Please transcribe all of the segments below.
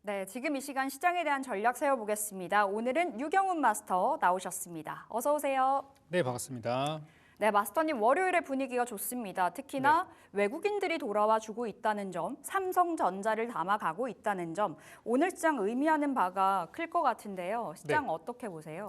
네, 지금 이 시간 시장에 대한 전략 세워보겠습니다. 오늘은 유경훈 마스터 나오셨습니다. 어서 오세요. 네, 반갑습니다. 네, 마스터님 월요일에 분위기가 좋습니다. 네. 특히나 외국인들이 돌아와 주고 있다는 점, 삼성전자를 담아가고 있다는 점, 오늘 시장 의미하는 바가 클 것 같은데요. 시장 네. 어떻게 보세요?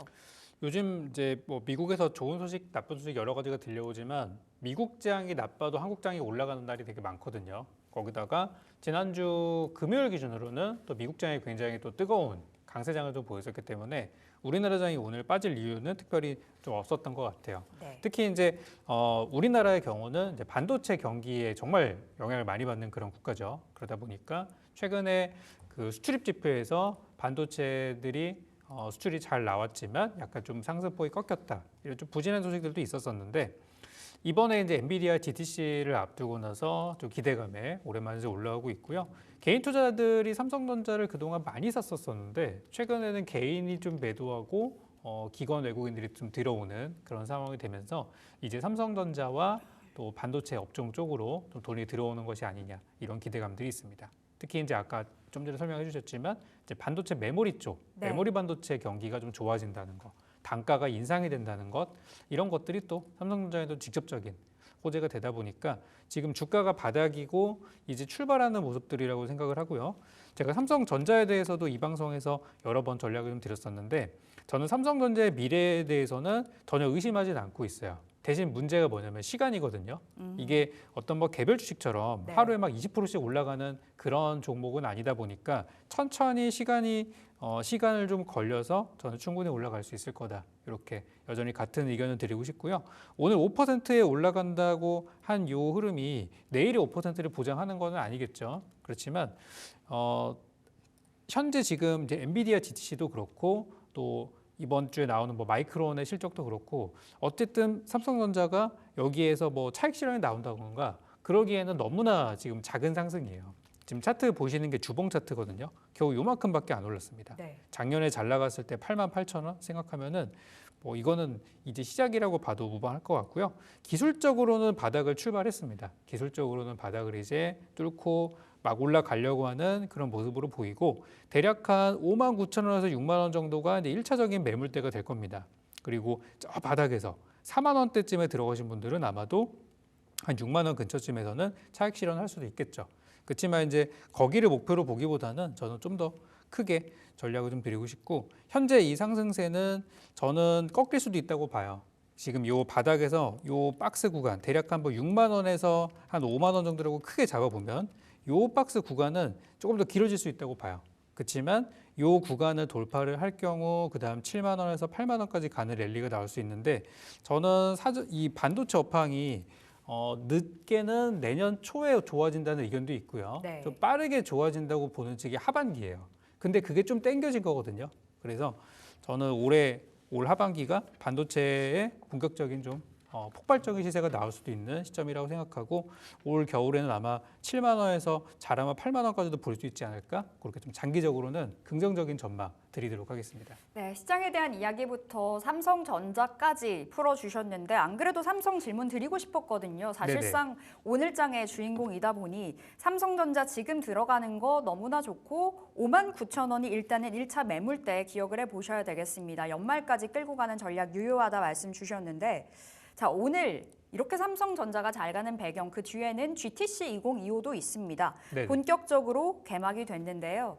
요즘 이제 뭐 미국에서 좋은 소식, 나쁜 소식 여러 가지가 들려오지만 미국 장이 나빠도 한국 장이 올라가는 날이 되게 많거든요. 거기다가 지난주 금요일 기준으로는 또 미국 장이 굉장히 또 뜨거운 강세장을 좀 보였었기 때문에 우리나라 장이 오늘 빠질 이유는 특별히 좀 없었던 것 같아요. 네. 특히 이제 우리나라의 경우는 이제 반도체 경기에 정말 영향을 많이 받는 그런 국가죠. 그러다 보니까 최근에 그 수출입 지표에서 반도체들이 수출이 잘 나왔지만 약간 좀 상승폭이 꺾였다. 이런 좀 부진한 소식들도 있었었는데 이번에 이제 엔비디아 GTC를 앞두고 나서 좀 기대감에 오랜만에 이제 올라오고 있고요. 개인 투자자들이 삼성전자를 그동안 많이 샀었었는데 최근에는 개인이 좀 매도하고 기관 외국인들이 좀 들어오는 그런 상황이 되면서 이제 삼성전자와 또 반도체 업종 쪽으로 좀 돈이 들어오는 것이 아니냐 이런 기대감들이 있습니다. 특히 이제 아까 좀 전에 설명해 주셨지만 이제 반도체 메모리 쪽, 네. 메모리 반도체 경기가 좀 좋아진다는 거, 단가가 인상이 된다는 것 이런 것들이 또 삼성전자에도 직접적인 호재가 되다 보니까 지금 주가가 바닥이고 이제 출발하는 모습들이라고 생각을 하고요. 제가 삼성전자에 대해서도 이 방송에서 여러 번 전략을 좀 드렸었는데 저는 삼성전자의 미래에 대해서는 전혀 의심하진 않고 있어요. 대신 문제가 뭐냐면 시간이거든요. 이게 어떤 뭐 개별 주식처럼 네. 하루에 막 20%씩 올라가는 그런 종목은 아니다 보니까 천천히 시간을 좀 걸려서 저는 충분히 올라갈 수 있을 거다. 이렇게 여전히 같은 의견을 드리고 싶고요. 오늘 5%에 올라간다고 한 요 흐름이 내일의 5%를 보장하는 건 아니겠죠. 그렇지만 현재 지금 이제 엔비디아 GTC도 그렇고 또 이번 주에 나오는 뭐 마이크론의 실적도 그렇고 어쨌든 삼성전자가 여기에서 뭐 차익 실현이 나온다던가 그러기에는 너무나 지금 작은 상승이에요. 지금 차트 보시는 게 주봉 차트거든요. 겨우 요만큼밖에 안 올랐습니다. 네. 작년에 잘 나갔을 때 88,000원 생각하면은 뭐 이거는 이제 시작이라고 봐도 무방할 것 같고요. 기술적으로는 바닥을 출발했습니다. 기술적으로는 바닥을 이제 뚫고 막 올라가려고 하는 그런 모습으로 보이고 대략 한 59,000원에서 6만 원 정도가 이제 1차적인 매물대가 될 겁니다. 그리고 저 바닥에서 4만 원대쯤에 들어가신 분들은 아마도 한 6만 원 근처쯤에서는 차익 실현할 수도 있겠죠. 그렇지만 이제 거기를 목표로 보기보다는 저는 좀 더 크게 전략을 좀 드리고 싶고 현재 이 상승세는 저는 꺾일 수도 있다고 봐요. 지금 요 바닥에서 요 박스 구간 대략 한번 6만 원에서 한 5만 원 정도라고 크게 잡아보면 요 박스 구간은 조금 더 길어질 수 있다고 봐요. 그렇지만 요 구간을 돌파를 할 경우 그다음 7만 원에서 8만 원까지 가는 랠리가 나올 수 있는데 저는 이 반도체 업황이 늦게는 내년 초에 좋아진다는 의견도 있고요. 네. 좀 빠르게 좋아진다고 보는 측이 하반기예요. 근데 그게 좀 땡겨진 거거든요. 그래서 저는 올 하반기가 반도체의 본격적인 좀 폭발적인 시세가 나올 수도 있는 시점이라고 생각하고 올 겨울에는 아마 7만 원에서 잘하면 8만 원까지도 볼 수 있지 않을까? 그렇게 좀 장기적으로는 긍정적인 전망 드리도록 하겠습니다. 네, 시장에 대한 이야기부터 삼성전자까지 풀어주셨는데 안 그래도 삼성 질문 드리고 싶었거든요. 사실상 오늘 장의 주인공이다 보니 삼성전자 지금 들어가는 거 너무나 좋고 59,000원이 일단은 1차 매물대 기억을 해보셔야 되겠습니다. 연말까지 끌고 가는 전략 유효하다 말씀 주셨는데 자, 오늘 이렇게 삼성전자가 잘 가는 배경 그 뒤에는 GTC 2025도 있습니다. 네네. 본격적으로 개막이 됐는데요.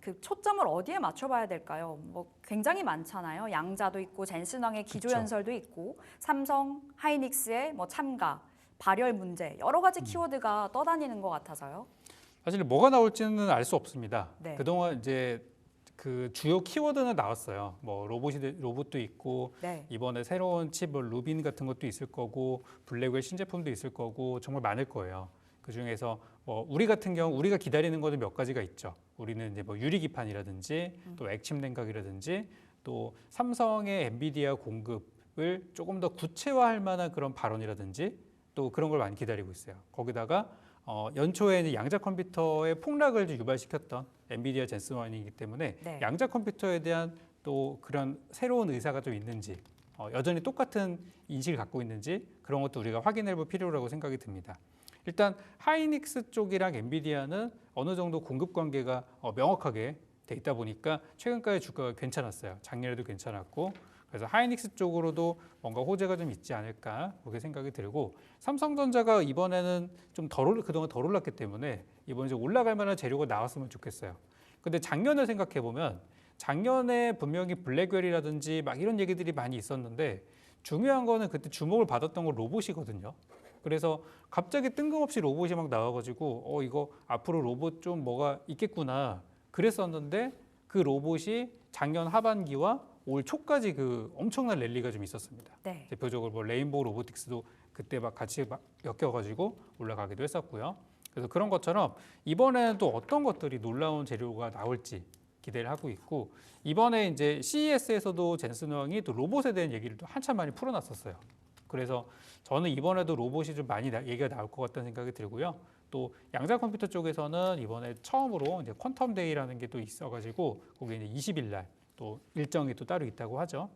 그 초점을 어디에 맞춰봐야 될까요? 뭐 굉장히 많잖아요. 양자도 있고 젠슨왕의 기조연설도 있고 삼성, 하이닉스의 뭐 참가, 발열 문제 여러 가지 키워드가 떠다니는 것 같아서요. 사실 뭐가 나올지는 알 수 없습니다. 네. 그동안 이제 그 주요 키워드는 나왔어요. 뭐 로봇도 있고 네. 이번에 새로운 칩 루빈 같은 것도 있을 거고 블랙웰 신제품도 있을 거고 정말 많을 거예요. 그 중에서 우리 같은 경우 우리가 기다리는 거는 몇 가지가 있죠. 우리는 이제 뭐 유리기판이라든지 또 액침 냉각이라든지 또 삼성의 엔비디아 공급을 조금 더 구체화할 만한 그런 발언이라든지 또 그런 걸 많이 기다리고 있어요. 거기다가 연초에 이제 양자 컴퓨터의 폭락을 유발시켰던 엔비디아 젠슨원이기 때문에 네. 양자 컴퓨터에 대한 또 그런 새로운 의사가 좀 있는지 여전히 똑같은 인식을 갖고 있는지 그런 것도 우리가 확인해 볼 필요라고 생각이 듭니다. 일단 하이닉스 쪽이랑 엔비디아는 어느 정도 공급 관계가 명확하게 돼 있다 보니까 최근까지 주가가 괜찮았어요. 작년에도 괜찮았고 그래서 하이닉스 쪽으로도 뭔가 호재가 좀 있지 않을까 그렇게 생각이 들고 삼성전자가 이번에는 좀 그동안 덜 올랐기 때문에 이번에 좀 올라갈 만한 재료가 나왔으면 좋겠어요. 근데 작년을 생각해 보면 작년에 분명히 블랙웰이라든지 막 이런 얘기들이 많이 있었는데 중요한 거는 그때 주목을 받았던 건 로봇이거든요. 그래서 갑자기 뜬금없이 로봇이 막 나와가지고 이거 앞으로 로봇 좀 뭐가 있겠구나 그랬었는데 그 로봇이 작년 하반기와 올 초까지 그 엄청난 랠리가 좀 있었습니다. 네. 대표적으로 뭐 레인보우 로보틱스도 그때 막 같이 엮여가지고 올라가기도 했었고요. 그래서 그런 것처럼 이번에는 또 어떤 것들이 놀라운 재료가 나올지 기대를 하고 있고 이번에 이제 CES에서도 젠슨 왕이 또 로봇에 대한 얘기를 또 한참 많이 풀어놨었어요. 그래서 저는 이번에도 로봇이 좀 많이 얘기가 나올 것 같다는 생각이 들고요. 또 양자 컴퓨터 쪽에서는 이번에 처음으로 이제 퀀텀 데이라는 게 또 있어가지고 거기 이제 20일 날 또 일정이 또 따로 있다고 하죠.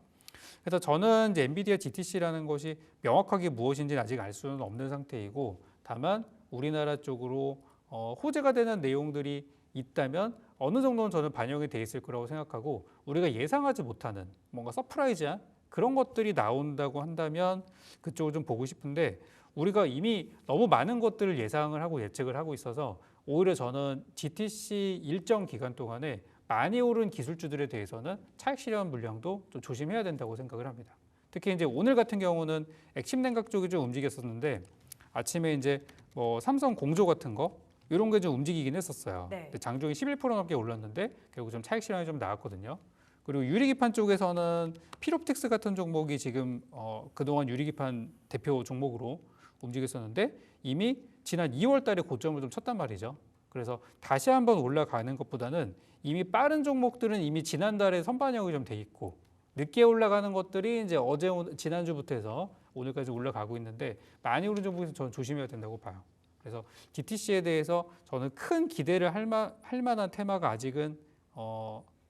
그래서 저는 이제 엔비디아 GTC라는 것이 명확하게 무엇인지는 아직 알 수는 없는 상태이고 다만 우리나라 쪽으로 호재가 되는 내용들이 있다면 어느 정도는 저는 반영이 돼 있을 거라고 생각하고 우리가 예상하지 못하는 뭔가 서프라이즈한 그런 것들이 나온다고 한다면 그쪽을 좀 보고 싶은데 우리가 이미 너무 많은 것들을 예상을 하고 예측을 하고 있어서 오히려 저는 GTC 일정 기간 동안에 많이 오른 기술주들에 대해서는 차익 실현 물량도 좀 조심해야 된다고 생각을 합니다. 특히 이제 오늘 같은 경우는 액침 냉각 쪽이 좀 움직였었는데 아침에 이제 뭐 삼성 공조 같은 거 이런 게 좀 움직이긴 했었어요. 네. 근데 장중에 11% 넘게 올랐는데 결국 좀 차익 실현이 좀 나왔거든요. 그리고 유리기판 쪽에서는 필옵틱스 같은 종목이 지금 그동안 유리기판 대표 종목으로 움직였었는데 이미 지난 2월 달에 고점을 좀 쳤단 말이죠. 그래서 다시 한번 올라가는 것보다는 이미 빠른 종목들은 이미 지난달에 선반영이 좀 돼 있고 늦게 올라가는 것들이 이제 지난주부터 해서 오늘까지 올라가고 있는데 많이 오른 종목에서 저는 조심해야 된다고 봐요. 그래서 GTC에 대해서 저는 큰 기대를 할 만한 테마가 아직은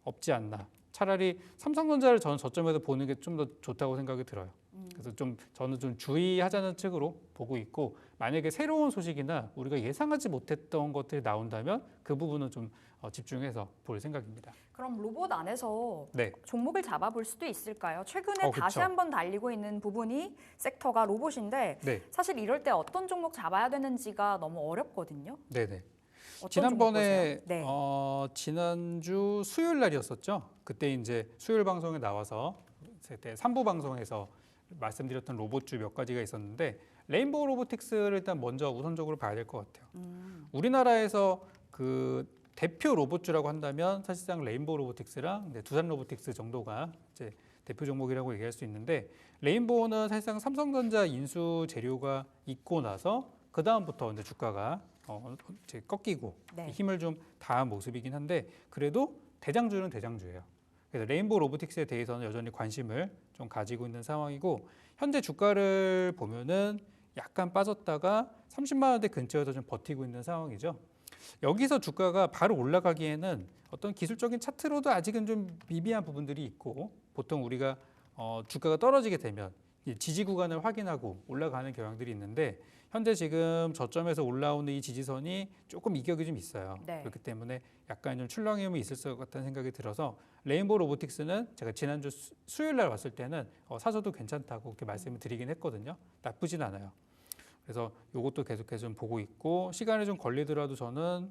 없지 않나. 차라리 삼성전자를 저는 저점에서 보는 게 좀 더 좋다고 생각이 들어요. 그래서 저는 좀 주의하자는 측으로 보고 있고 만약에 새로운 소식이나 우리가 예상하지 못했던 것들이 나온다면 그 부분은 좀 집중해서 볼 생각입니다. 그럼 로봇 안에서 네. 종목을 잡아볼 수도 있을까요? 최근에 다시 그쵸. 한번 달리고 있는 부분이 섹터가 로봇인데 네. 사실 이럴 때 어떤 종목 잡아야 되는지가 너무 어렵거든요. 네네. 어떤 지난번에 종목 보세요? 네. 지난주 수요일 날이었었죠. 그때 이제 수요일 방송에 나와서 그때 3부 방송에서 말씀드렸던 로봇주 몇 가지가 있었는데 레인보우 로보틱스를 일단 먼저 우선적으로 봐야 될 것 같아요. 우리나라에서 그 대표 로봇주라고 한다면 사실상 레인보우 로보틱스랑 이제 두산 로보틱스 정도가 이제 대표 종목이라고 얘기할 수 있는데 레인보우는 사실상 삼성전자 인수 재료가 있고 나서 그 다음부터 이제 주가가 이제 꺾이고 네. 힘을 좀 다한 모습이긴 한데 그래도 대장주는 대장주예요. 그래서 레인보우 로보틱스에 대해서는 여전히 관심을 좀 가지고 있는 상황이고 현재 주가를 보면은 약간 빠졌다가 30만 원대 근처에서 좀 버티고 있는 상황이죠. 여기서 주가가 바로 올라가기에는 어떤 기술적인 차트로도 아직은 좀 미비한 부분들이 있고 보통 우리가 주가가 떨어지게 되면 지지 구간을 확인하고 올라가는 경향들이 있는데 현재 지금 저점에서 올라오는 이 지지선이 조금 이격이 좀 있어요. 네. 그렇기 때문에 약간 좀 출렁임이 있을 것 같다는 생각이 들어서 레인보우 로보틱스는 제가 지난주 수요일 날 왔을 때는 사셔도 괜찮다고 그렇게 말씀을 드리긴 했거든요. 나쁘진 않아요. 그래서 이것도 계속해서 좀 보고 있고 시간이 좀 걸리더라도 저는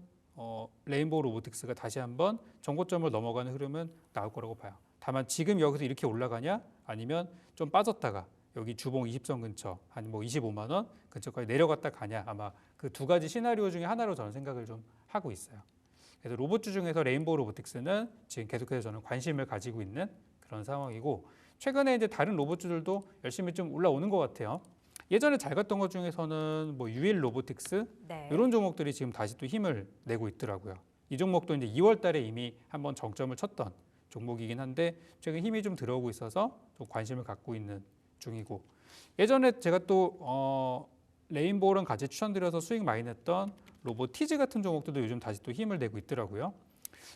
레인보우 로보틱스가 다시 한번 정고점을 넘어가는 흐름은 나올 거라고 봐요. 다만 지금 여기서 이렇게 올라가냐 아니면 좀 빠졌다가 여기 주봉 20선 근처 한 뭐 25만 원 근처까지 내려갔다 가냐 아마 그 두 가지 시나리오 중에 하나로 저는 생각을 좀 하고 있어요. 그래서 로봇주 중에서 레인보우 로보틱스는 지금 계속해서 저는 관심을 가지고 있는 그런 상황이고 최근에 이제 다른 로봇주들도 열심히 좀 올라오는 것 같아요. 예전에 잘 갔던 것 중에서는 뭐 유일 로보틱스 네. 이런 종목들이 지금 다시 또 힘을 내고 있더라고요. 이 종목도 이제 2월 달에 이미 한번 정점을 쳤던 종목이긴 한데 최근 힘이 좀 들어오고 있어서 좀 관심을 갖고 있는 중이고 예전에 제가 또 레인보우랑 같이 추천드려서 수익 많이 냈던 로보티즈 같은 종목들도 요즘 다시 또 힘을 내고 있더라고요.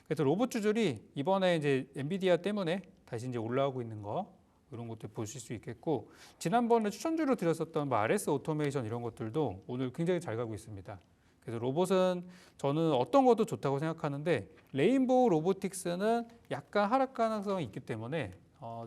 그래서 로봇 주들이 이번에 이제 엔비디아 때문에 다시 이제 올라오고 있는 거 이런 것들 보실 수 있겠고 지난번에 추천주로 드렸었던 뭐 RS 오토메이션 이런 것들도 오늘 굉장히 잘 가고 있습니다. 그래서 로봇은 저는 어떤 것도 좋다고 생각하는데 레인보우 로보틱스는 약간 하락 가능성이 있기 때문에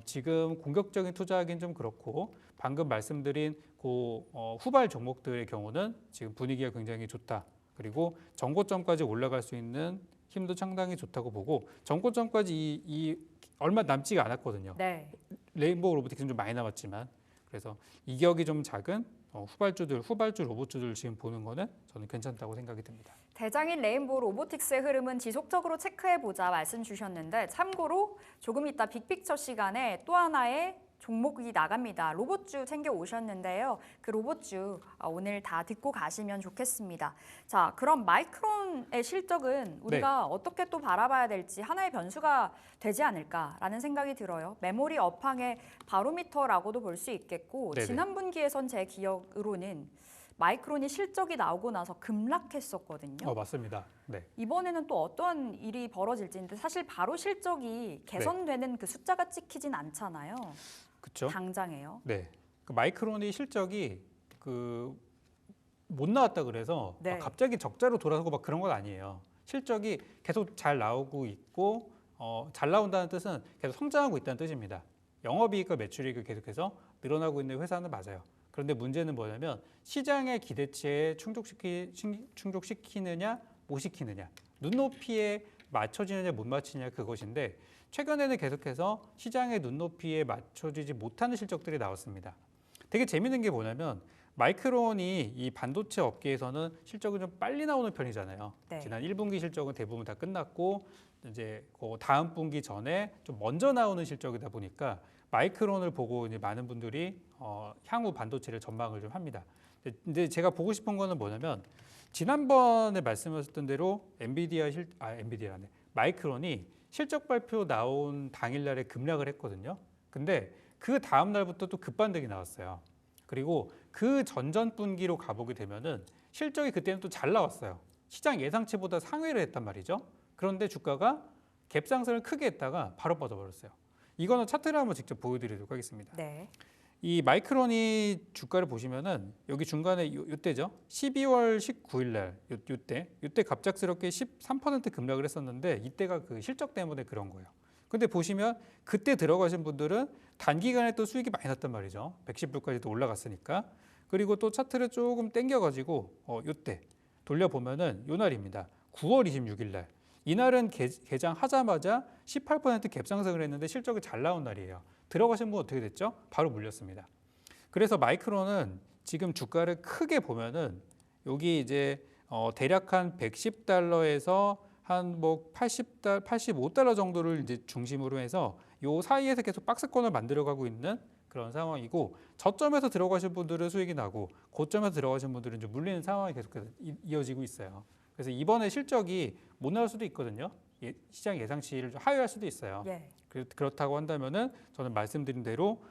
지금 공격적인 투자하기는 좀 그렇고 방금 말씀드린 그 후발 종목들의 경우는 지금 분위기가 굉장히 좋다. 그리고 정고점까지 올라갈 수 있는 힘도 상당히 좋다고 보고 정고점까지 이 얼마 남지가 않았거든요. 네. 레인보우 로보틱스는 좀 많이 남았지만 그래서 이격이 좀 작은 후발주 로봇주들 지금 보는 거는 저는 괜찮다고 생각이 듭니다. 대장인 레인보우 로보틱스의 흐름은 지속적으로 체크해보자 말씀 주셨는데 참고로 조금 이따 빅픽처 시간에 또 하나의 종목이 나갑니다. 로봇주 챙겨 오셨는데요. 그 로봇주 오늘 다 듣고 가시면 좋겠습니다. 자, 그럼 마이크론의 실적은 우리가 어떻게 또 바라봐야 될지 하나의 변수가 되지 않을까라는 생각이 들어요. 메모리 업황의 바로미터라고도 볼 수 있겠고 네네. 지난 분기에선 제 기억으로는 마이크론이 실적이 나오고 나서 급락했었거든요. 맞습니다. 네. 이번에는 또 어떠한 일이 벌어질지인데 사실 바로 실적이 개선되는 그 숫자가 찍히진 않잖아요. 그렇죠. 당장에요. 네. 그 마이크론이 실적이 못 나왔다 그래서 네. 갑자기 적자로 돌아서고 막 그런 건 아니에요. 실적이 계속 잘 나오고 있고 잘 나온다는 뜻은 계속 성장하고 있다는 뜻입니다. 영업이익과 매출이익이 계속해서 늘어나고 있는 회사는 맞아요. 그런데 문제는 뭐냐면 시장의 기대치에 충족시키느냐 못 시키느냐 눈높이에 맞춰지느냐 못 맞추느냐 그것인데 최근에는 계속해서 시장의 눈높이에 맞춰지지 못하는 실적들이 나왔습니다. 되게 재밌는 게 뭐냐면 마이크론이 이 반도체 업계에서는 실적이 좀 빨리 나오는 편이잖아요. 네. 지난 1분기 실적은 대부분 다 끝났고 이제 그 다음 분기 전에 좀 먼저 나오는 실적이다 보니까 마이크론을 보고 이제 많은 분들이 향후 반도체를 전망을 좀 합니다. 근데 제가 보고 싶은 거는 뭐냐면 지난번에 말씀하셨던 대로 엔비디아라네. 마이크론이 실적 발표 나온 당일날에 급락을 했거든요. 근데 그 다음 날부터 또 급반등이 나왔어요. 그리고 그 전전 분기로 가보게 되면은 실적이 그때는 또 잘 나왔어요. 시장 예상치보다 상회를 했단 말이죠. 그런데 주가가 갭상승을 크게 했다가 바로 빠져버렸어요. 이거는 차트를 한번 직접 보여드리도록 하겠습니다. 네. 이 마이크론이 주가를 보시면은 여기 중간에 요때죠. 12월 19일 날 요때 갑작스럽게 13% 급락을 했었는데 이때가 그 실적 때문에 그런 거예요. 근데 보시면 그때 들어가신 분들은 단기간에 또 수익이 많이 났단 말이죠. 110불까지도 올라갔으니까. 그리고 또 차트를 조금 당겨가지고 요때 돌려보면은 요 날입니다. 9월 26일 날. 이날은 개장하자마자 18% 갭상승을 했는데 실적이 잘 나온 날이에요. 들어가신 분 어떻게 됐죠? 바로 물렸습니다. 그래서 마이크론은 지금 주가를 크게 보면은 여기 이제 대략 한 110달러에서 한 뭐 85달러 정도를 이제 중심으로 해서 요 사이에서 계속 박스권을 만들어가고 있는 그런 상황이고 저점에서 들어가신 분들은 수익이 나고 고점에서 들어가신 분들은 좀 물리는 상황이 계속해서 이어지고 있어요. 그래서 이번에 실적이 못 나올 수도 있거든요. 시장 예상치를 좀 하회할 수도 있어요. 예. 그렇다고 한다면은 저는 말씀드린 대로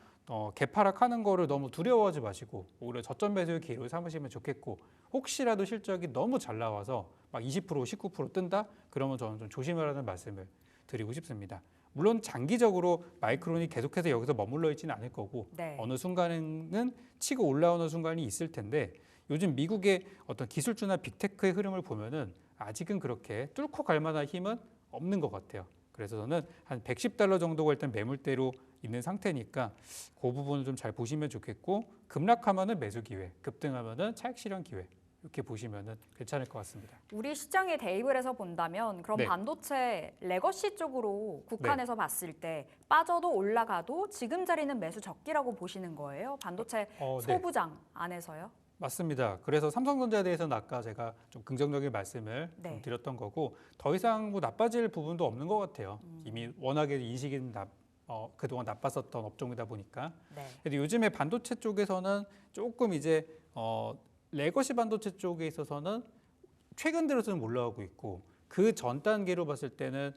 개파락하는 거를 너무 두려워하지 마시고 오히려 저점 매수의 기회를 삼으시면 좋겠고 혹시라도 실적이 너무 잘 나와서 막 20% 19% 뜬다? 그러면 저는 좀 조심하라는 말씀을 드리고 싶습니다. 물론 장기적으로 마이크론이 계속해서 여기서 머물러 있지는 않을 거고 네. 어느 순간에는 치고 올라오는 순간이 있을 텐데 요즘 미국의 어떤 기술주나 빅테크의 흐름을 보면은 아직은 그렇게 뚫고 갈 만한 힘은 없는 것 같아요. 그래서 저는 한 110달러 정도가 일단 매물대로 있는 상태니까 그 부분을 좀 잘 보시면 좋겠고 급락하면은 매수 기회, 급등하면은 차익 실현 기회 이렇게 보시면은 괜찮을 것 같습니다. 우리 시장에 대입을 해서 본다면 그럼 네. 반도체 레거시 쪽으로 국한해서 봤을 때 빠져도 올라가도 지금 자리는 매수 적기라고 보시는 거예요? 반도체 네. 소부장 안에서요? 맞습니다. 그래서 삼성전자에 대해서는 아까 제가 좀 긍정적인 말씀을 네. 좀 드렸던 거고 더 이상 뭐 나빠질 부분도 없는 것 같아요. 이미 워낙에 인식이 그동안 나빴었던 업종이다 보니까. 네. 근데 요즘에 반도체 쪽에서는 조금 이제 레거시 반도체 쪽에 있어서는 최근 들어서는 올라가고 있고 그 전 단계로 봤을 때는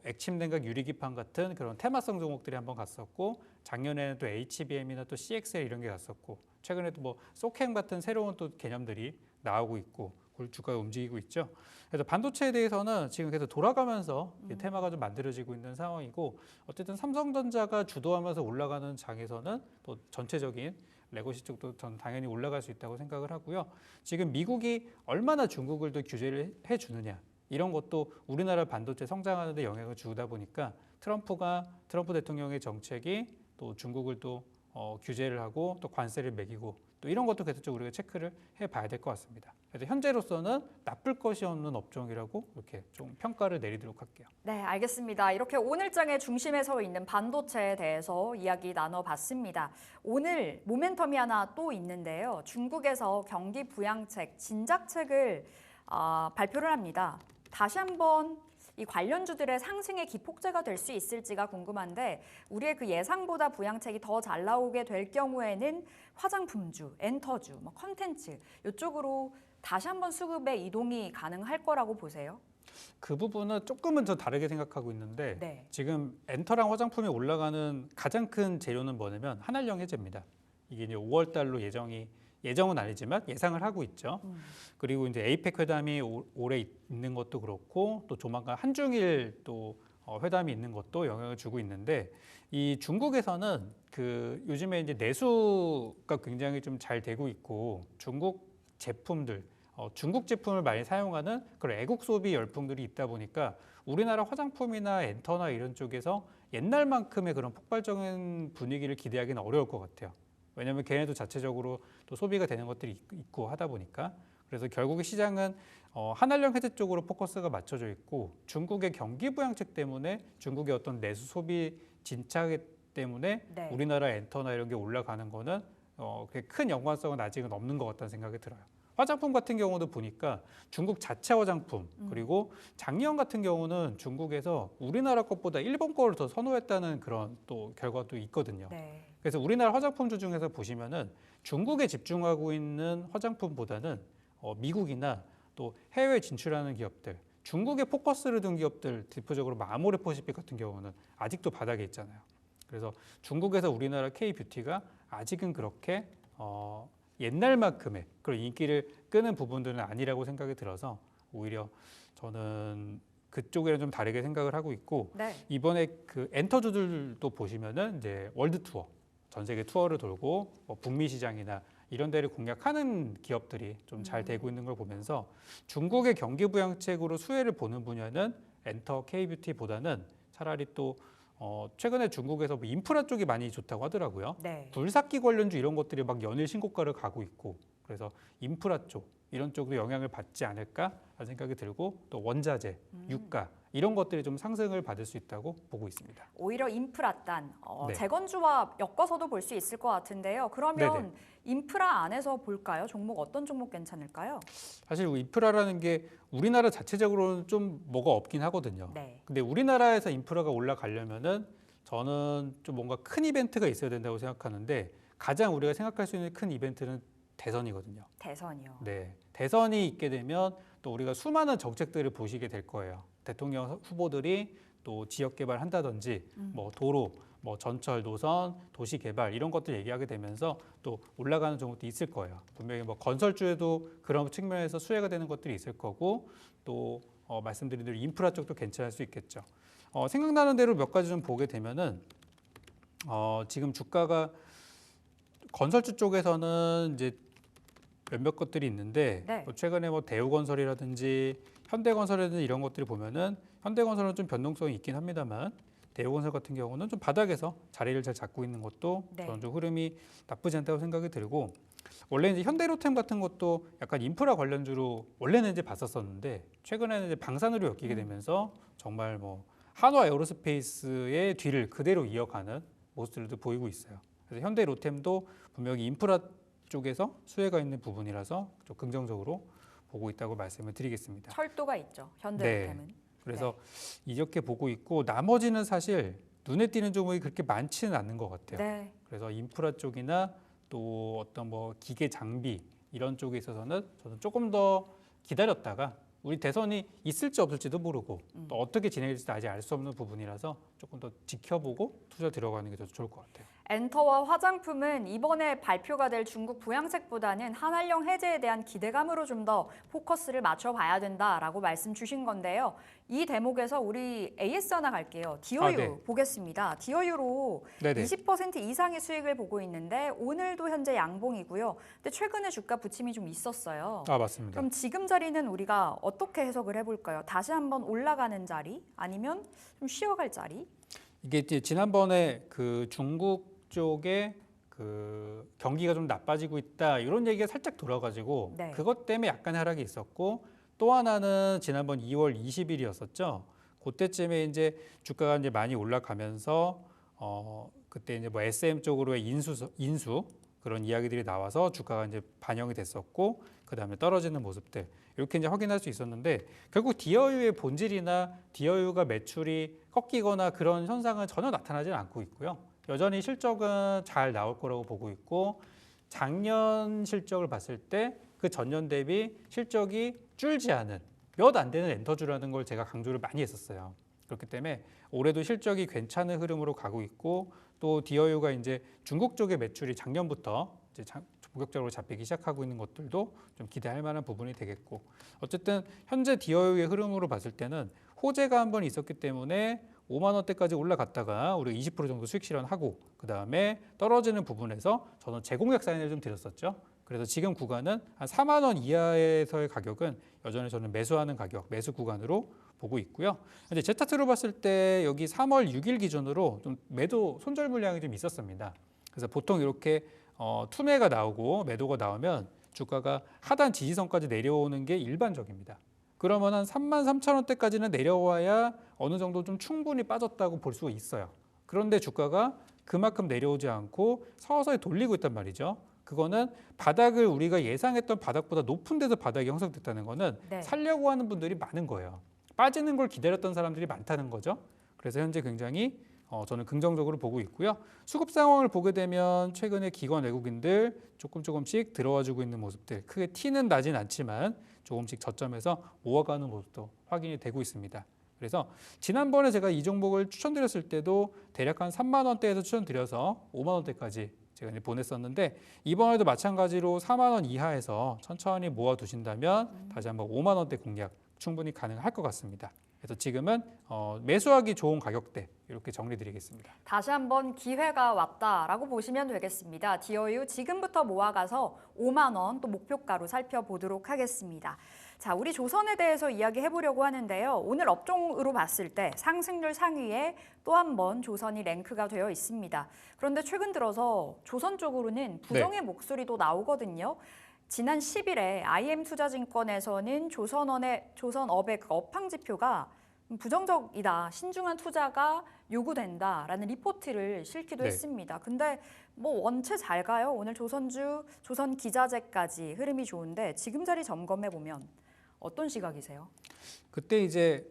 액침 냉각 유리기판 같은 그런 테마성 종목들이 한번 갔었고 작년에는 또 HBM이나 또 CXL 이런 게 갔었고 최근에도 뭐 소캠 같은 새로운 또 개념들이 나오고 있고 주가가 움직이고 있죠. 그래서 반도체에 대해서는 지금 계속 돌아가면서 테마가 좀 만들어지고 있는 상황이고 어쨌든 삼성전자가 주도하면서 올라가는 장에서는 또 전체적인 레거시 쪽도 전 당연히 올라갈 수 있다고 생각을 하고요. 지금 미국이 얼마나 중국을 더 규제를 해주느냐 이런 것도 우리나라 반도체 성장하는 데 영향을 주다 보니까 트럼프 대통령의 정책이 또 중국을 또 규제를 하고 또 관세를 매기고 또 이런 것도 계속적으로 우리가 체크를 해봐야 될 것 같습니다. 그래서 현재로서는 나쁠 것이 없는 업종이라고 이렇게 좀 평가를 내리도록 할게요. 네, 알겠습니다. 이렇게 오늘장의 중심에 서 있는 반도체에 대해서 이야기 나눠봤습니다. 오늘 모멘텀이 하나 또 있는데요. 중국에서 경기 부양책, 진작책을 발표를 합니다. 다시 한번 이 관련주들의 상승의 기폭제가 될 수 있을지가 궁금한데 우리의 그 예상보다 부양책이 더 잘 나오게 될 경우에는 화장품주, 엔터주, 컨텐츠 이쪽으로 다시 한번 수급의 이동이 가능할 거라고 보세요? 그 부분은 조금은 더 다르게 생각하고 있는데 네. 지금 엔터랑 화장품이 올라가는 가장 큰 재료는 뭐냐면 한알령 해제입니다. 이게 이제 5월 달로 예정은 아니지만 예상을 하고 있죠. 그리고 이제 에이펙 회담이 올해 있는 것도 그렇고 또 조만간 한중일 또 회담이 있는 것도 영향을 주고 있는데 이 중국에서는 그 요즘에 이제 내수가 굉장히 좀 잘 되고 있고 중국 제품들 중국 제품을 많이 사용하는 그런 애국 소비 열풍들이 있다 보니까 우리나라 화장품이나 엔터나 이런 쪽에서 옛날만큼의 그런 폭발적인 분위기를 기대하기는 어려울 것 같아요. 왜냐하면 걔네도 자체적으로 또 소비가 되는 것들이 있고 하다 보니까 그래서 결국에 시장은 한알령 해제 쪽으로 포커스가 맞춰져 있고 중국의 경기 부양책 때문에 중국의 어떤 내수 소비 진착 때문에 네. 우리나라 엔터나 이런 게 올라가는 거는 그렇게 큰 연관성은 아직은 없는 것 같다는 생각이 들어요. 화장품 같은 경우도 보니까 중국 자체 화장품 그리고 작년 같은 경우는 중국에서 우리나라 것보다 일본 거를 더 선호했다는 그런 또 결과도 있거든요. 네. 그래서 우리나라 화장품주 중에서 보시면은 중국에 집중하고 있는 화장품보다는 미국이나 또 해외 진출하는 기업들, 중국에 포커스를 둔 기업들, 대표적으로 아모레퍼시픽 같은 경우는 아직도 바닥에 있잖아요. 그래서 중국에서 우리나라 K-뷰티가 아직은 그렇게 옛날만큼의 그런 인기를 끄는 부분들은 아니라고 생각이 들어서 오히려 저는 그쪽에는 좀 다르게 생각을 하고 있고 네. 이번에 그 엔터주들도 보시면은 이제 월드 투어 전 세계 투어를 돌고 북미 시장이나 이런 데를 공략하는 기업들이 좀 잘 되고 있는 걸 보면서 중국의 경기 부양책으로 수혜를 보는 분야는 엔터 K뷰티보다는 차라리 또 최근에 중국에서 뭐 인프라 쪽이 많이 좋다고 하더라고요. 네. 불삭기 관련주 이런 것들이 막 연일 신고가를 가고 있고 그래서 인프라 쪽 이런 쪽도 영향을 받지 않을까 라는 생각이 들고 또 원자재, 유가 이런 것들이 좀 상승을 받을 수 있다고 보고 있습니다. 오히려 인프라단, 네. 재건주와 엮어서도 볼 수 있을 것 같은데요. 그러면 네네. 인프라 안에서 볼까요? 어떤 종목 괜찮을까요? 사실 인프라라는 게 우리나라 자체적으로는 좀 뭐가 없긴 하거든요. 네. 근데 우리나라에서 인프라가 올라가려면은 저는 좀 뭔가 큰 이벤트가 있어야 된다고 생각하는데 가장 우리가 생각할 수 있는 큰 이벤트는 대선이거든요. 대선이요. 네, 대선이 있게 되면 또 우리가 수많은 정책들을 보시게 될 거예요. 대통령 후보들이 또 지역 개발한다든지 뭐 도로, 뭐 전철, 노선, 도시 개발 이런 것들 얘기하게 되면서 또 올라가는 종목도 있을 거예요. 분명히 뭐 건설주에도 그런 측면에서 수혜가 되는 것들이 있을 거고 또 말씀드린 대로 인프라 쪽도 괜찮을 수 있겠죠. 생각나는 대로 몇 가지 좀 보게 되면은 지금 주가가 건설주 쪽에서는 이제 몇몇 것들이 있는데 네. 뭐 최근에 뭐 대우건설이라든지 현대건설이라든지 이런 것들이 보면은 현대건설은 좀 변동성이 있긴 합니다만 대우건설 같은 경우는 좀 바닥에서 자리를 잘 잡고 있는 것도 네. 저는 좀 흐름이 나쁘지 않다고 생각이 들고 원래 이제 현대로템 같은 것도 약간 인프라 관련주로 원래는 이제 봤었었는데 최근에는 이제 방산으로 엮이게 되면서 정말 뭐 한화 에어로스페이스의 뒤를 그대로 이어가는 모습들도 보이고 있어요. 그래서 현대로템도 분명히 인프라 쪽에서 수혜가 있는 부분이라서 좀 긍정적으로 보고 있다고 말씀을 드리겠습니다. 철도가 있죠. 현대로템은. 그래서 이렇게 보고 있고 나머지는 사실 눈에 띄는 종목이 그렇게 많지는 않는 것 같아요. 네. 그래서 인프라 쪽이나 또 어떤 뭐 기계 장비 이런 쪽에 있어서는 저는 조금 더 기다렸다가 우리 대선이 있을지 없을지도 모르고 또 어떻게 진행될지도 아직 알 수 없는 부분이라서 조금 더 지켜보고 투자 들어가는 게 더 좋을 것 같아요. 엔터와 화장품은 이번에 발표가 될 중국 부양책보다는 한한령 해제에 대한 기대감으로 좀 더 포커스를 맞춰봐야 된다라고 말씀 주신 건데요. 이 대목에서 우리 AS 하나 갈게요. 디어유 네. 보겠습니다. 디어유로 네네. 20% 이상의 수익을 보고 있는데 오늘도 현재 양봉이고요. 근데 최근에 주가 부침이 좀 있었어요. 맞습니다. 그럼 지금 자리는 우리가 어떻게 해석을 해볼까요? 다시 한번 올라가는 자리 아니면 좀 쉬어갈 자리? 이게 이제 지난번에 그 중국 쪽에 그 경기가 좀 나빠지고 있다 이런 얘기가 살짝 돌아가지고 네. 그것 때문에 약간의 하락이 있었고 또 하나는 지난번 2월 20일이었었죠. 그때쯤에 이제 주가가 이제 많이 올라가면서 그때 이제 뭐 SM 쪽으로의 인수 그런 이야기들이 나와서 주가가 이제 반영이 됐었고 그 다음에 떨어지는 모습들 이렇게 이제 확인할 수 있었는데 결국 디어유의 본질이나 디어유가 매출이 꺾이거나 그런 현상은 전혀 나타나지 않고 있고요. 여전히 실적은 잘 나올 거라고 보고 있고 작년 실적을 봤을 때 그 전년 대비 실적이 줄지 않은 몇 안 되는 엔터주라는 걸 제가 강조를 많이 했었어요. 그렇기 때문에 올해도 실적이 괜찮은 흐름으로 가고 있고 또 디어유가 이제 중국 쪽의 매출이 작년부터 이제 본격적으로 잡히기 시작하고 있는 것들도 좀 기대할 만한 부분이 되겠고 어쨌든 현재 디어유의 흐름으로 봤을 때는 호재가 한 번 있었기 때문에 5만 원대까지 올라갔다가 우리가 20% 정도 수익 실현하고 그 다음에 떨어지는 부분에서 저는 재공략 사인을 좀 드렸었죠. 그래서 지금 구간은 한 4만 원 이하에서의 가격은 여전히 저는 매수하는 가격, 매수 구간으로 보고 있고요. 이제 제 차트로 봤을 때 여기 3월 6일 기준으로 좀 매도 손절 물량이 좀 있었습니다. 그래서 보통 이렇게 투매가 나오고 매도가 나오면 주가가 하단 지지선까지 내려오는 게 일반적입니다. 그러면 한 33,000원대까지는 내려와야 어느 정도 좀 충분히 빠졌다고 볼 수 있어요. 그런데 주가가 그만큼 내려오지 않고 서서히 돌리고 있단 말이죠. 그거는 바닥을 우리가 예상했던 바닥보다 높은 데서 바닥이 형성됐다는 거는 네. 살려고 하는 분들이 많은 거예요. 빠지는 걸 기다렸던 사람들이 많다는 거죠. 그래서 현재 굉장히 저는 긍정적으로 보고 있고요. 수급 상황을 보게 되면 최근에 기관 외국인들 조금씩 들어와주고 있는 모습들 크게 티는 나진 않지만 조금씩 저점에서 모아가는 모습도 확인이 되고 있습니다. 그래서 지난번에 제가 이 종목을 추천드렸을 때도 대략 한 3만 원대에서 추천드려서 5만 원대까지 제가 이제 보냈었는데 이번에도 마찬가지로 4만 원 이하에서 천천히 모아두신다면 다시 한번 5만 원대 공략 충분히 가능할 것 같습니다. 그래서 지금은 매수하기 좋은 가격대 이렇게 정리드리겠습니다. 다시 한번 기회가 왔다라고 보시면 되겠습니다. 디어유 지금부터 모아가서 5만 원 또 목표가로 살펴보도록 하겠습니다. 자, 우리 조선에 대해서 이야기해 보려고 하는데요. 오늘 업종으로 봤을 때 상승률 상위에 또 한 번 조선이 랭크가 되어 있습니다. 그런데 최근 들어서 조선 쪽으로는 부정의 목소리도 나오거든요. 지난 10일에 IM투자증권에서는 조선업의 그 업황 지표가 부정적이다, 신중한 투자가 요구된다라는 리포트를 실기도 했습니다. 근데 뭐 원체 잘 가요. 오늘 조선 기자재까지 흐름이 좋은데 지금 자리 점검해 보면 어떤 시각이세요? 그때 이제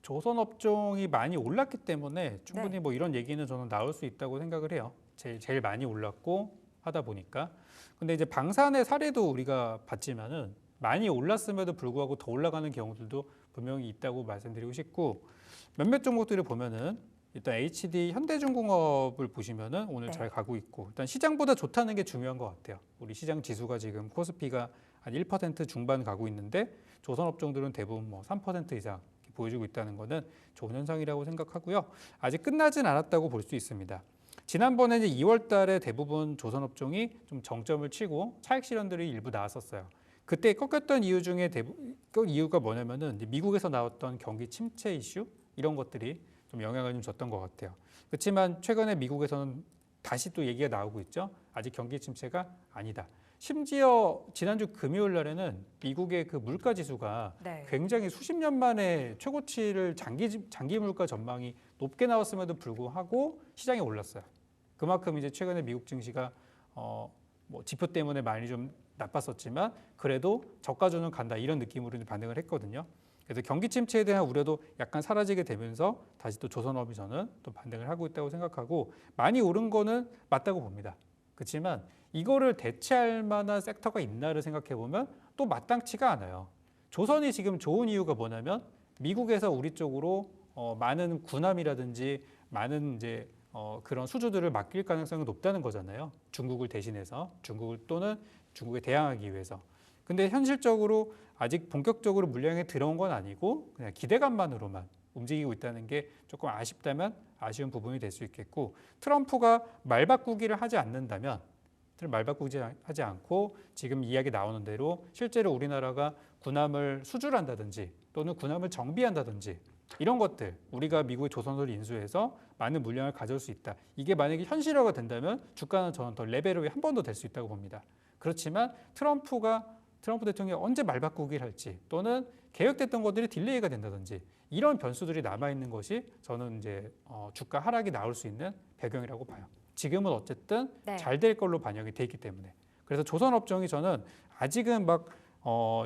조선 업종이 많이 올랐기 때문에 충분히 뭐 이런 얘기는 저는 나올 수 있다고 생각을 해요. 제일 많이 올랐고 하다 보니까. 근데 이제 방산의 사례도 우리가 봤지만은 많이 올랐음에도 불구하고 더 올라가는 경우들도 분명히 있다고 말씀드리고 싶고 몇몇 종목들을 보면은 일단 HD 현대중공업을 보시면은 오늘 잘 가고 있고 일단 시장보다 좋다는 게 중요한 것 같아요. 우리 시장 지수가 지금 코스피가 한 1% 중반 가고 있는데 조선업종들은 대부분 뭐 3% 이상 보여주고 있다는 거는 좋은 현상이라고 생각하고요. 아직 끝나진 않았다고 볼 수 있습니다. 지난번에 이제 2월 달에 대부분 조선업종이 좀 정점을 치고 차익 실현들이 일부 나왔었어요. 그때 꺾였던 이유 중에 그 이유가 뭐냐면은 이제 미국에서 나왔던 경기 침체 이슈 이런 것들이 좀 영향을 좀 줬던 것 같아요. 그렇지만 최근에 미국에서는 다시 또 얘기가 나오고 있죠. 아직 경기 침체가 아니다. 심지어 지난주 금요일 날에는 미국의 그 물가 지수가 굉장히 수십 년 만에 최고치를 장기 물가 전망이 높게 나왔음에도 불구하고 시장이 올랐어요. 그만큼 이제 최근에 미국 증시가 뭐 지표 때문에 많이 좀 나빴었지만 그래도 저가주는 간다 이런 느낌으로 반응을 했거든요. 그래서 경기 침체에 대한 우려도 약간 사라지게 되면서 다시 또 조선업이 저는 또 반등을 하고 있다고 생각하고 많이 오른 거는 맞다고 봅니다. 그렇지만 이거를 대체할 만한 섹터가 있나를 생각해 보면 또 마땅치가 않아요. 조선이 지금 좋은 이유가 뭐냐면 미국에서 우리 쪽으로 많은 군함이라든지 많은 이제 그런 수주들을 맡길 가능성이 높다는 거잖아요. 중국을 대신해서 중국을 또는 중국에 대항하기 위해서. 근데 현실적으로 아직 본격적으로 물량에 들어온 건 아니고 그냥 기대감만으로만 움직이고 있다는 게 조금 아쉽다면 아쉬운 부분이 될 수 있겠고, 트럼프가 말 바꾸기를 하지 않는다면, 말 바꾸지 하지 않고 지금 이야기 나오는 대로 실제로 우리나라가 군함을 수주를 한다든지 또는 군함을 정비한다든지 이런 것들, 우리가 미국의 조선소를 인수해서 많은 물량을 가져올 수 있다. 이게 만약에 현실화가 된다면 주가는 저는 더 레벨업이 한 번 더 될 수 있다고 봅니다. 그렇지만 트럼프 대통령이 언제 말 바꾸기를 할지 또는 계획됐던 것들이 딜레이가 된다든지 이런 변수들이 남아 있는 것이 저는 이제 주가 하락이 나올 수 있는 배경이라고 봐요. 지금은 어쨌든 네. 잘 될 걸로 반영이 돼 있기 때문에. 그래서 조선업종이 저는 아직은 막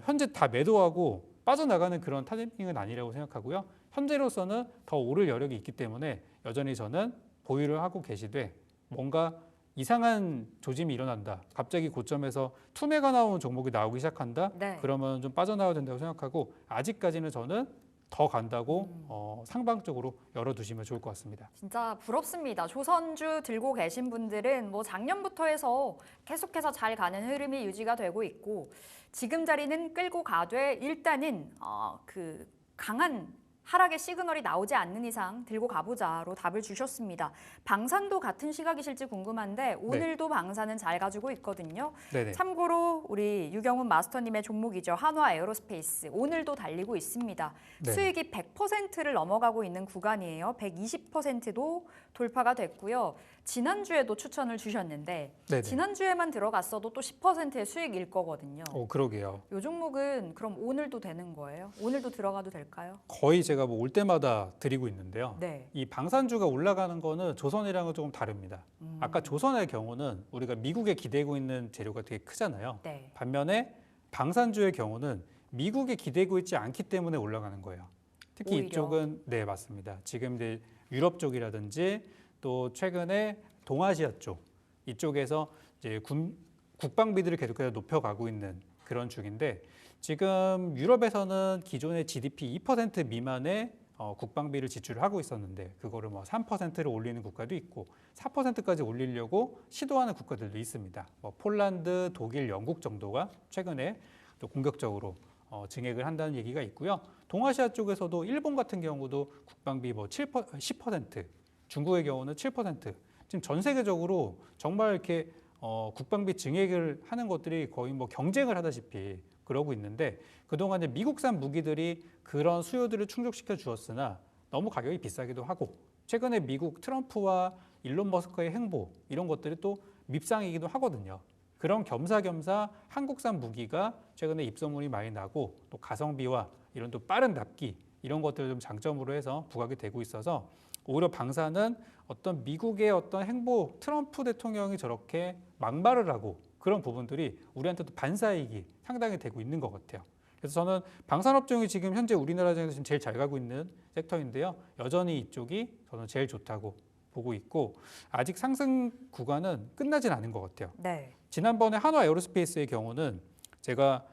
현재 다 매도하고 빠져나가는 그런 타이밍은 아니라고 생각하고요. 현재로서는 더 오를 여력이 있기 때문에 여전히 저는 보유를 하고 계시되, 뭔가 이상한 조짐이 일어난다, 갑자기 고점에서 투매가 나온 종목이 나오기 시작한다, 네. 그러면 좀 빠져나와야 된다고 생각하고, 아직까지는 저는 더 간다고 상방적으로 열어두시면 좋을 것 같습니다. 진짜 부럽습니다. 조선주 들고 계신 분들은 뭐 작년부터 해서 계속해서 잘 가는 흐름이 유지가 되고 있고, 지금 자리는 끌고 가되 일단은 그 강한 하락의 시그널이 나오지 않는 이상 들고 가보자로 답을 주셨습니다. 방산도 같은 시각이실지 궁금한데 오늘도 방산은 잘 가지고 있거든요. 네네. 참고로 우리 유경훈 마스터님의 종목이죠. 한화 에어로스페이스 오늘도 달리고 있습니다. 네. 수익이 100%를 넘어가고 있는 구간이에요. 120%도 돌파가 됐고요. 지난주에도 추천을 주셨는데 네네. 지난주에만 들어갔어도 또 10%의 수익일 거거든요. 그러게요. 이 종목은 그럼 오늘도 되는 거예요? 오늘도 들어가도 될까요? 거의 제가 뭐 올 때마다 드리고 있는데요. 네. 이 방산주가 올라가는 거는 조선이랑은 조금 다릅니다. 아까 조선의 경우는 우리가 미국에 기대고 있는 재료가 되게 크잖아요. 네. 반면에 방산주의 경우는 미국에 기대고 있지 않기 때문에 올라가는 거예요. 특히 오히려. 이쪽은 네, 맞습니다. 지금 이제 유럽 쪽이라든지 또 최근에 동아시아 쪽 이쪽에서 이제 국방비들을 계속해서 높여가고 있는 그런 중인데, 지금 유럽에서는 기존의 GDP 2% 미만의 국방비를 지출을 하고 있었는데 그거를 뭐 3%를 올리는 국가도 있고 4%까지 올리려고 시도하는 국가들도 있습니다. 뭐 폴란드, 독일, 영국 정도가 최근에 또 공격적으로 증액을 한다는 얘기가 있고요. 동아시아 쪽에서도 일본 같은 경우도 국방비 뭐 10%, 중국의 경우는 7%. 지금 전 세계적으로 정말 이렇게 국방비 증액을 하는 것들이 거의 뭐 경쟁을 하다시피 그러고 있는데, 그동안 이제 미국산 무기들이 그런 수요들을 충족시켜 주었으나 너무 가격이 비싸기도 하고, 최근에 미국 트럼프와 일론 머스크의 행보 이런 것들이 또 밉상이기도 하거든요. 그런 겸사겸사 한국산 무기가 최근에 입소문이 많이 나고, 또 가성비와 이런 또 빠른 납기 이런 것들을 좀 장점으로 해서 부각이 되고 있어서, 오히려 방산은 어떤 미국의 어떤 행보, 트럼프 대통령이 저렇게 막말을 하고 그런 부분들이 우리한테도 반사이익이 상당히 되고 있는 것 같아요. 그래서 저는 방산업종이 지금 현재 우리나라에서 지금 제일 잘 가고 있는 섹터인데요. 여전히 이쪽이 저는 제일 좋다고 보고 있고, 아직 상승 구간은 끝나진 않은 것 같아요. 네. 지난번에 한화 에어로스페이스의 경우는 제가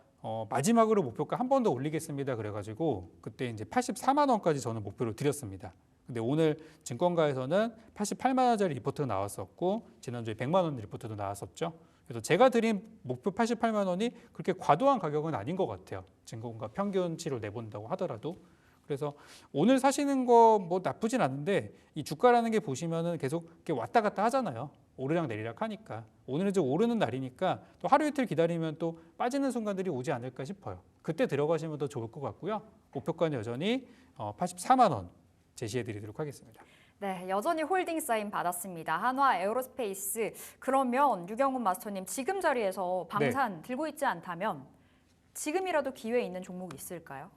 마지막으로 목표가 한 번 더 올리겠습니다. 그래가지고 그때 이제 84만 원까지 저는 목표를 드렸습니다. 근데 오늘 증권가에서는 88만 원짜리 리포트가 나왔었고 지난주에 100만 원 리포트도 나왔었죠. 그래서 제가 드린 목표 88만 원이 그렇게 과도한 가격은 아닌 것 같아요. 증권가 평균치로 내본다고 하더라도. 그래서 오늘 사시는 거 뭐 나쁘진 않은데, 이 주가라는 게 보시면은 계속 이렇게 왔다 갔다 하잖아요. 오르락 내리락 하니까. 오늘은 이제 오르는 날이니까 또 하루 이틀 기다리면 또 빠지는 순간들이 오지 않을까 싶어요. 그때 들어가시면 더 좋을 것 같고요. 목표가는 여전히 84만 원 제시해 드리도록 하겠습니다. 네, 여전히 홀딩 사인 받았습니다. 한화 에어로스페이스. 그러면 유경훈 마스터님 지금 자리에서 방산 들고 있지 않다면 지금이라도 기회 있는 종목이 있을까요?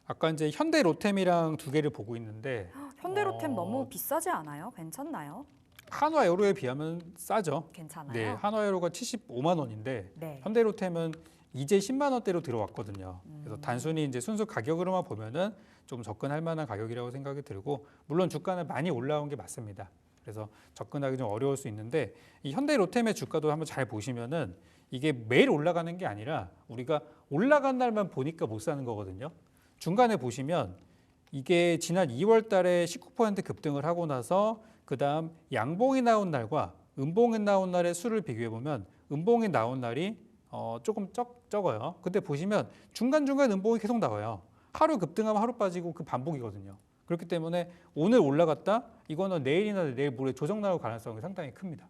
아까 이제 현대 로템이랑 두 개를 보고 있는데, 현대로템 너무 비싸지 않아요? 괜찮나요? 한화 에어로에 비하면 싸죠. 괜찮아요. 네, 한화 에어로가 75만 원인데 네. 현대 로템은 이제 10만 원대로 들어왔거든요. 그래서 단순히 이제 순수 가격으로만 보면은 좀 접근할 만한 가격이라고 생각이 들고, 물론 주가는 많이 올라온 게 맞습니다. 그래서 접근하기 좀 어려울 수 있는데, 이 현대 로템의 주가도 한번 잘 보시면은 이게 매일 올라가는 게 아니라 우리가 올라간 날만 보니까 못 사는 거거든요. 중간에 보시면 이게 지난 2월 달에 19% 급등을 하고 나서 그다음 양봉이 나온 날과 음봉이 나온 날의 수를 비교해 보면 음봉이 나온 날이 조금 적어요. 근데 보시면 중간중간 음봉이 계속 나와요. 하루 급등하면 하루 빠지고 그 반복이거든요. 그렇기 때문에 오늘 올라갔다 이거는 내일이나 내일 모레 조정 나올 가능성이 상당히 큽니다.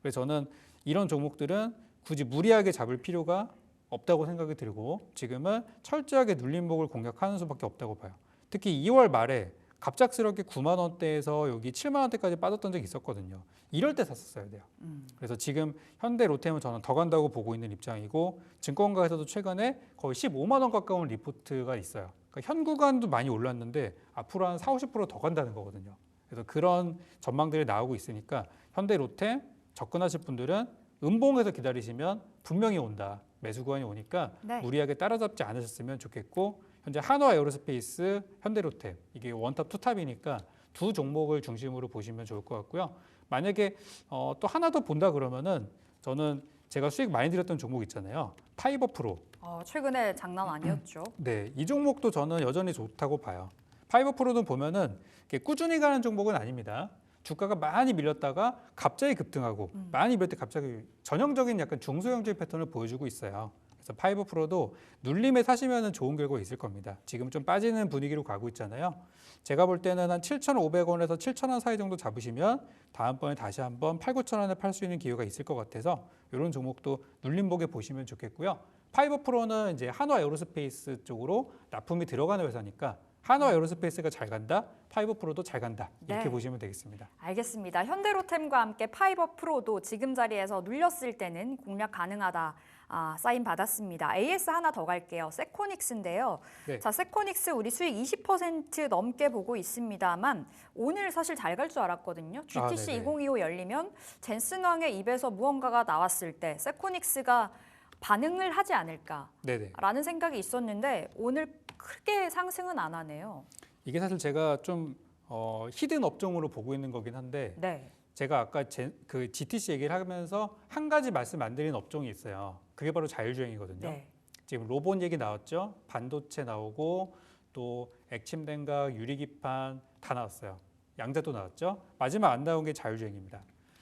그래서 저는 이런 종목들은 굳이 무리하게 잡을 필요가 없다고 생각이 들고 지금은 철저하게 눌림목을 공략하는 수밖에 없다고 봐요. 특히 2월 말에 갑작스럽게 9만 원대에서 여기 7만 원대까지 빠졌던 적이 있었거든요. 이럴 때 샀었어야 돼요. 그래서 지금 현대 로템은 저는 더 간다고 보고 있는 입장이고 증권가에서도 최근에 거의 15만 원 가까운 리포트가 있어요. 그러니까 현 구간도 많이 올랐는데 앞으로 한 4, 50%더 간다는 거거든요. 그래서 그런 전망들이 나오고 있으니까 현대 로템 접근하실 분들은 음봉에서 기다리시면 분명히 온다. 매수 구간이 오니까 네. 무리하게 따라잡지 않으셨으면 좋겠고 현재 한화 에어로스페이스, 현대로템 이게 원탑 투탑이니까 두 종목을 중심으로 보시면 좋을 것 같고요. 만약에 또 하나 더 본다 그러면은 저는 제가 수익 많이 들였던 종목 있잖아요. 파이버 프로. 최근에 장난 아니었죠. 네, 이 종목도 저는 여전히 좋다고 봐요. 파이버 프로도 보면은 이렇게 꾸준히 가는 종목은 아닙니다. 주가가 많이 밀렸다가 갑자기 급등하고 많이 밀릴 때 갑자기 전형적인 약간 중소형질 패턴을 보여주고 있어요. 그래서 파이버 프로도 눌림에 사시면 좋은 결과 있을 겁니다. 지금 좀 빠지는 분위기로 가고 있잖아요. 제가 볼 때는 한 7,500원에서 7,000원 사이 정도 잡으시면 다음번에 다시 한번 8, 9,000원에 팔 수 있는 기회가 있을 것 같아서 이런 종목도 눌림목에 보시면 좋겠고요. 파이버 프로는 이제 한화 에어로스페이스 쪽으로 납품이 들어가는 회사니까 한화 에어로스페이스가 잘 간다, 파이버 프로도 잘 간다 이렇게 네. 보시면 되겠습니다. 알겠습니다. 현대로템과 함께 파이버 프로도 지금 자리에서 눌렸을 때는 공략 가능하다. 사인 받았습니다. AS 하나 더 갈게요. 세코닉스인데요. 네. 자, 세코닉스 우리 수익 20% 넘게 보고 있습니다만 오늘 사실 잘 갈 줄 알았거든요. GTC 네네. 2025 열리면 젠슨왕의 입에서 무언가가 나왔을 때 세코닉스가 반응을 하지 않을까라는 네네. 생각이 있었는데 오늘 크게 상승은 안 하네요. 이게 사실 제가 좀 히든 업종으로 보고 있는 거긴 한데 네. 제가 아까 그 GTC 얘기를 하면서 한 가지 말씀 안 드린 업종이 있어요. 그게 바로 자율주행이거든요. 네. 지금 로봇 얘기 나왔죠. 반도체 나오고 또 액침냉각, 유리기판 다 나왔어요. 양자도 나왔죠. 마지막 안 나온 게 자율주행입니다.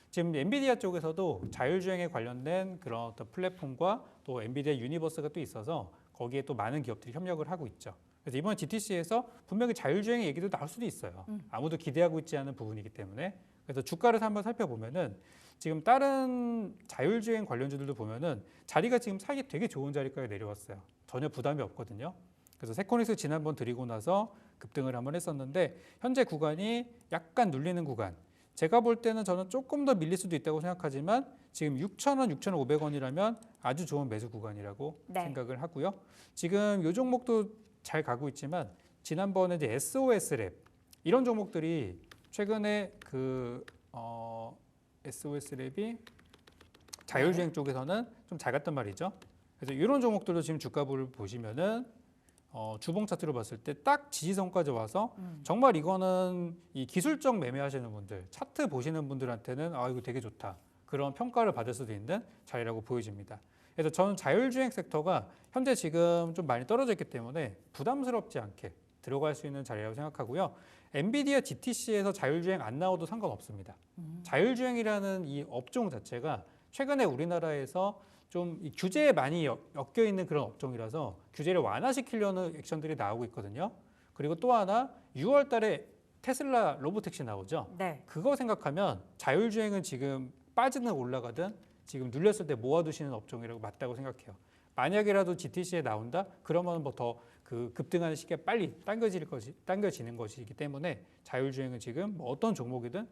지금 엔비디아 쪽에서도 자율주행에 관련된 그런 어떤 플랫폼과 또 엔비디아 유니버스가 또 있어서 거기에 또 많은 기업들이 협력을 하고 있죠. 그래서 이번 GTC에서 분명히 자율주행 얘기도 나올 수도 있어요. 아무도 기대하고 있지 않은 부분이기 때문에. 그래서 주가를 한번 살펴보면은 지금 다른 자율주행 관련주들도 보면은 자리가 지금 사기 되게 좋은 자리까지 내려왔어요. 전혀 부담이 없거든요. 그래서 세코닉스 지난번 드리고 나서 급등을 한번 했었는데 현재 구간이 약간 눌리는 구간. 제가 볼 때는 저는 조금 더 밀릴 수도 있다고 생각하지만 지금 6,000원, 6,500원이라면 아주 좋은 매수 구간이라고 네. 생각을 하고요. 지금 이 종목도 잘 가고 있지만 지난번에 이제 SOS랩 이런 종목들이 최근에 SOS랩이 자율주행 쪽에서는 좀 잘 갔단 말이죠. 그래서 이런 종목들도 지금 주가를 보시면은 주봉 차트로 봤을 때 딱 지지선까지 와서 정말 이거는 이 기술적 매매하시는 분들, 차트 보시는 분들한테는 이거 되게 좋다. 그런 평가를 받을 수도 있는 자리라고 보여집니다. 그래서 저는 자율주행 섹터가 현재 지금 좀 많이 떨어져 있기 때문에 부담스럽지 않게 들어갈 수 있는 자리라고 생각하고요. 엔비디아 GTC에서 자율주행 안 나와도 상관없습니다. 자율주행이라는 이 업종 자체가 최근에 우리나라에서 좀 이 규제에 많이 엮여 있는 그런 업종이라서 규제를 완화시키려는 액션들이 나오고 있거든요. 그리고 또 하나 6월 달에 테슬라 로보택시 나오죠. 네. 그거 생각하면 자율주행은 지금 빠지든 올라가든 지금 눌렸을 때 모아두시는 업종이라고 맞다고 생각해요. 만약이라도 GTC에 나온다? 그러면 뭐 더 그 급등하는 시기가 빨리 당겨지는 것이기 때문에 자율주행은 지금 뭐 어떤 종목이든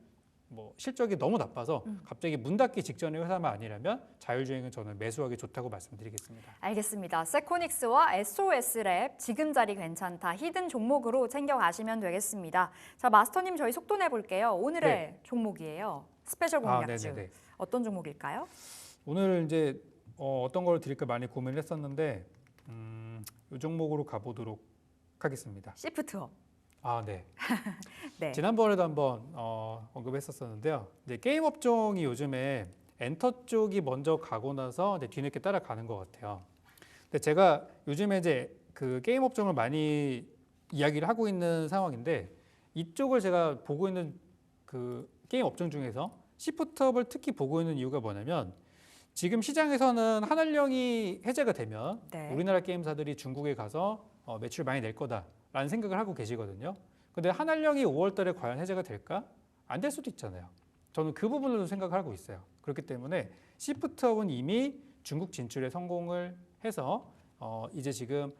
뭐 실적이 너무 나빠서 갑자기 문 닫기 직전의 회사만 아니라면 자율주행은 저는 매수하기 좋다고 말씀드리겠습니다. 알겠습니다. 세코닉스와 SOS랩 지금 자리 괜찮다. 히든 종목으로 챙겨가시면 되겠습니다. 자, 마스터님 저희 속도 내볼게요. 오늘의 네. 종목이에요. 스페셜 공략주. 어떤 종목일까요? 오늘 이제 어떤 걸 드릴까 많이 고민을 했었는데 이 종목으로 가보도록 하겠습니다. 시프트업. 네. 네. 지난번에도 한번 언급했었었는데요. 이제 게임 업종이 요즘에 엔터 쪽이 먼저 가고 나서 이제 뒤늦게 따라가는 것 같아요. 근데 제가 요즘에 이제 그 게임 업종을 많이 이야기를 하고 있는 상황인데 이쪽을 제가 보고 있는 그 게임 업종 중에서 시프트업을 특히 보고 있는 이유가 뭐냐면 지금 시장에서는 한알령이 해제가 되면 네. 우리나라 게임사들이 중국에 가서 매출 많이 낼 거다라는 생각을 하고 계시거든요. 근데 한알령이 5월 달에 과연 해제가 될까? 안 될 수도 있잖아요. 저는 그 부분을 좀 생각을 하고 있어요. 그렇기 때문에 시프트업은 이미 중국 진출에 성공을 해서 이제 지금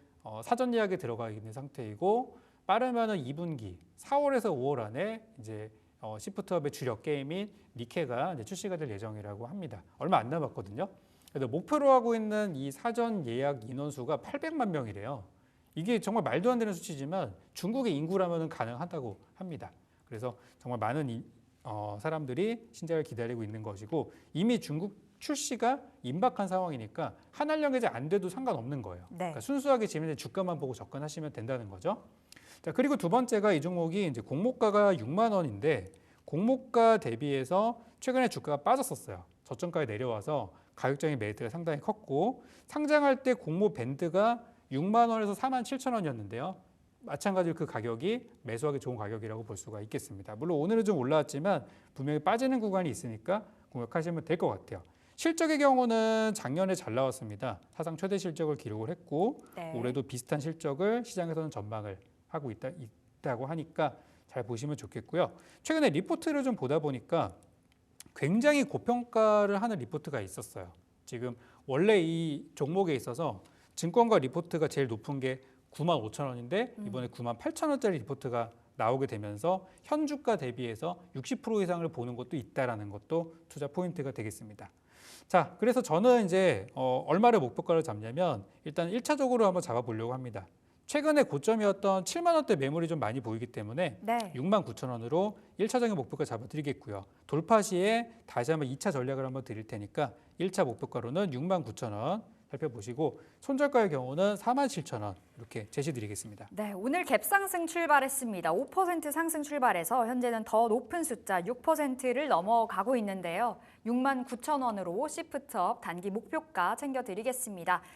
사전 예약에 들어가 있는 상태이고 빠르면은 2분기 4월에서 5월 안에 이제 시프트업의 주력 게임인 니케가 이제 출시가 될 예정이라고 합니다. 얼마 안 남았거든요. 그래서 목표로 하고 있는 이 사전 예약 인원수가 800만 명이래요. 이게 정말 말도 안 되는 수치지만 중국의 인구라면 가능하다고 합니다. 그래서 정말 많은 사람들이 신작을 기다리고 있는 것이고 이미 중국 출시가 임박한 상황이니까 한알령 해제 안 돼도 상관없는 거예요. 네. 그러니까 순수하게 지금 주가만 보고 접근하시면 된다는 거죠. 자, 그리고 두 번째가 이 종목이 이제 공모가가 6만 원인데 공모가 대비해서 최근에 주가가 빠졌었어요. 저점까지 내려와서 가격적인 메리트가 상당히 컸고 상장할 때 공모 밴드가 6만 원에서 4만 7천 원이었는데요. 마찬가지로 그 가격이 매수하기 좋은 가격이라고 볼 수가 있겠습니다. 물론 오늘은 좀 올라왔지만 분명히 빠지는 구간이 있으니까 공략하시면 될 것 같아요. 실적의 경우는 작년에 잘 나왔습니다. 사상 최대 실적을 기록을 했고 네. 올해도 비슷한 실적을 시장에서는 전망을 하고 있다고 하니까 잘 보시면 좋겠고요. 최근에 리포트를 좀 보다 보니까 굉장히 고평가를 하는 리포트가 있었어요. 지금 원래 이 종목에 있어서 증권가 리포트가 제일 높은 게 9만 5천 원인데 이번에 9만 8천 원짜리 리포트가 나오게 되면서 현 주가 대비해서 60% 이상을 보는 것도 있다라는 것도 투자 포인트가 되겠습니다. 자, 그래서 저는 이제 얼마를 목표가를 잡냐면 일단 1차적으로 한번 잡아보려고 합니다. 최근에 고점이었던 7만 원대 매물이 좀 많이 보이기 때문에 네. 6만 9천 원으로 1차적인 목표가 잡아드리겠고요. 돌파 시에 다시 한번 2차 전략을 한번 드릴 테니까 1차 목표가로는 6만 9천 원 살펴보시고 손절가의 경우는 4만 7천 원 이렇게 제시드리겠습니다. 네, 오늘 갭상승 출발했습니다. 5% 상승 출발해서 현재는 더 높은 숫자 6%를 넘어가고 있는데요. 6만 9천 원으로 시프트업 단기 목표가 챙겨드리겠습니다.